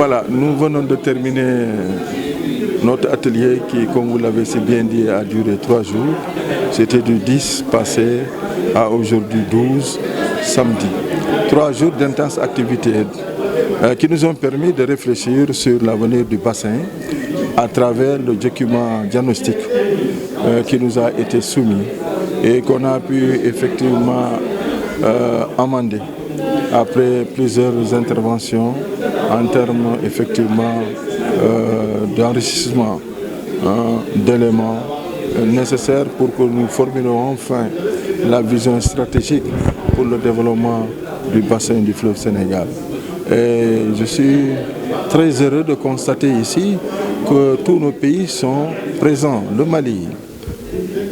Voilà, nous venons de terminer notre atelier qui, comme vous l'avez si bien dit, a duré 3 jours. C'était du 10 passé à aujourd'hui 12, samedi. 3 jours d'intenses activités qui nous ont permis de réfléchir sur l'avenir du bassin à travers le document diagnostic qui nous a été soumis et qu'on a pu effectivement amender après plusieurs interventions en termes effectivement d'enrichissement d'éléments nécessaires pour que nous formulions enfin la vision stratégique pour le développement du bassin du fleuve Sénégal. Et je suis très heureux de constater ici que tous nos pays sont présents. Le Mali,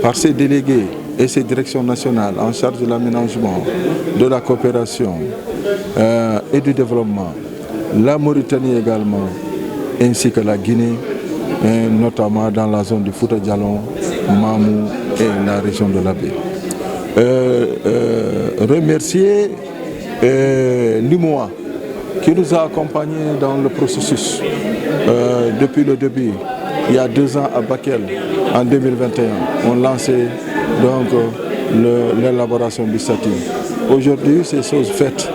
par ses délégués et ses directions nationales en charge de l'aménagement, de la coopération et du développement. La Mauritanie également, ainsi que la Guinée, notamment dans la zone du Fouta Djallon, Mamou et la région de l'Abbé. Remercier l'UMOA qui nous a accompagnés dans le processus depuis le début. Il y a 2 ans à Bakel, en 2021, on lançait donc l'élaboration du statut. Aujourd'hui, c'est chose faite.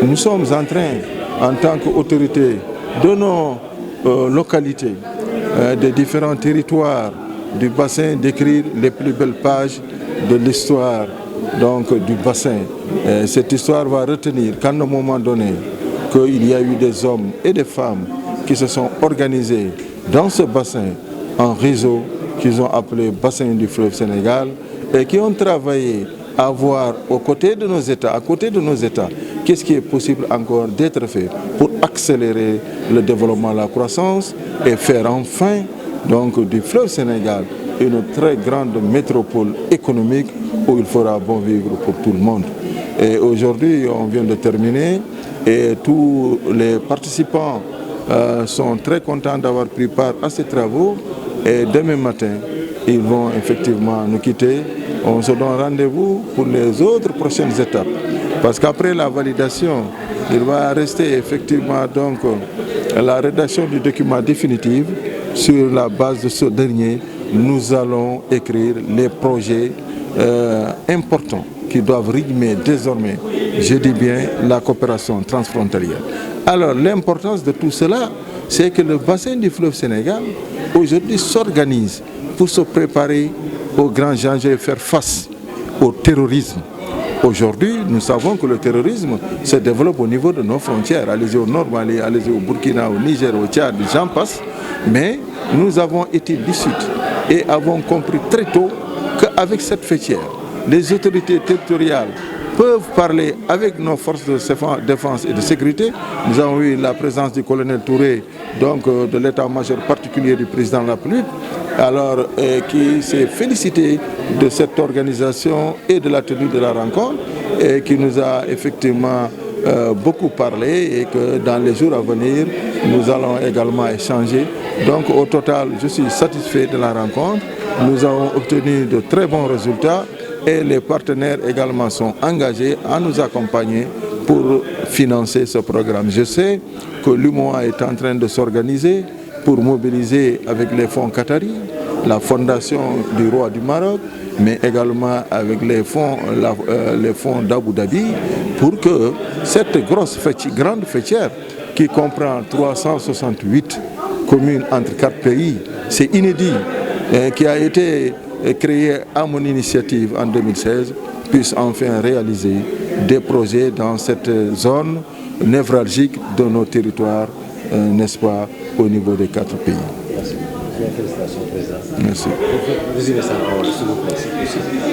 Nous sommes en train, en tant qu'autorité de nos localités, des différents territoires du bassin, d'écrire les plus belles pages de l'histoire du bassin. Cette histoire va retenir qu'à un moment donné, qu'il y a eu des hommes et des femmes qui se sont organisés dans ce bassin en réseau qu'ils ont appelé bassin du fleuve Sénégal et qui ont travaillé à voir aux côtés de nos États, qu'est-ce qui est possible encore d'être fait pour accélérer le développement, la croissance et faire enfin du fleuve Sénégal une très grande métropole économique où il fera bon vivre pour tout le monde. Et aujourd'hui, on vient de terminer et tous les participants sont très contents d'avoir pris part à ces travaux et demain matin, ils vont effectivement nous quitter. On se donne rendez-vous pour les autres prochaines étapes. Parce qu'après la validation, il va rester effectivement la rédaction du document définitif. Sur la base de ce dernier, nous allons écrire les projets importants qui doivent rythmer désormais, je dis bien, la coopération transfrontalière. Alors l'importance de tout cela, c'est que le bassin du fleuve Sénégal aujourd'hui s'organise pour se préparer aux grands enjeux et faire face au terrorisme. Aujourd'hui, nous savons que le terrorisme se développe au niveau de nos frontières. Allez-y au Nord Mali, allez-y au Burkina, au Niger, au Tchad, j'en passe. Mais nous avons été lucides et avons compris très tôt qu'avec cette fêtière, les autorités territoriales peuvent parler avec nos forces de défense et de sécurité. Nous avons eu la présence du colonel Touré, de l'état-major particulier du président de la République, qui s'est félicité de cette organisation et de la tenue de la rencontre, et qui nous a effectivement beaucoup parlé et que dans les jours à venir, nous allons également échanger. Donc au total, je suis satisfait de la rencontre. Nous avons obtenu de très bons résultats et les partenaires également sont engagés à nous accompagner pour financer ce programme. Je sais que l'UMOA est en train de s'organiser pour mobiliser avec les fonds qataris, la fondation du roi du Maroc, mais également avec les fonds d'Abu Dhabi, pour que cette grande fêtière qui comprend 368 communes entre 4 pays, c'est inédit, qui a été créé à mon initiative en 2016, puisse enfin réaliser des projets dans cette zone névralgique de nos territoires, n'est-ce pas, au niveau des 4 pays. Merci. Félicitations, Président. Merci. Vous ça en s'il vous plaît, si possible.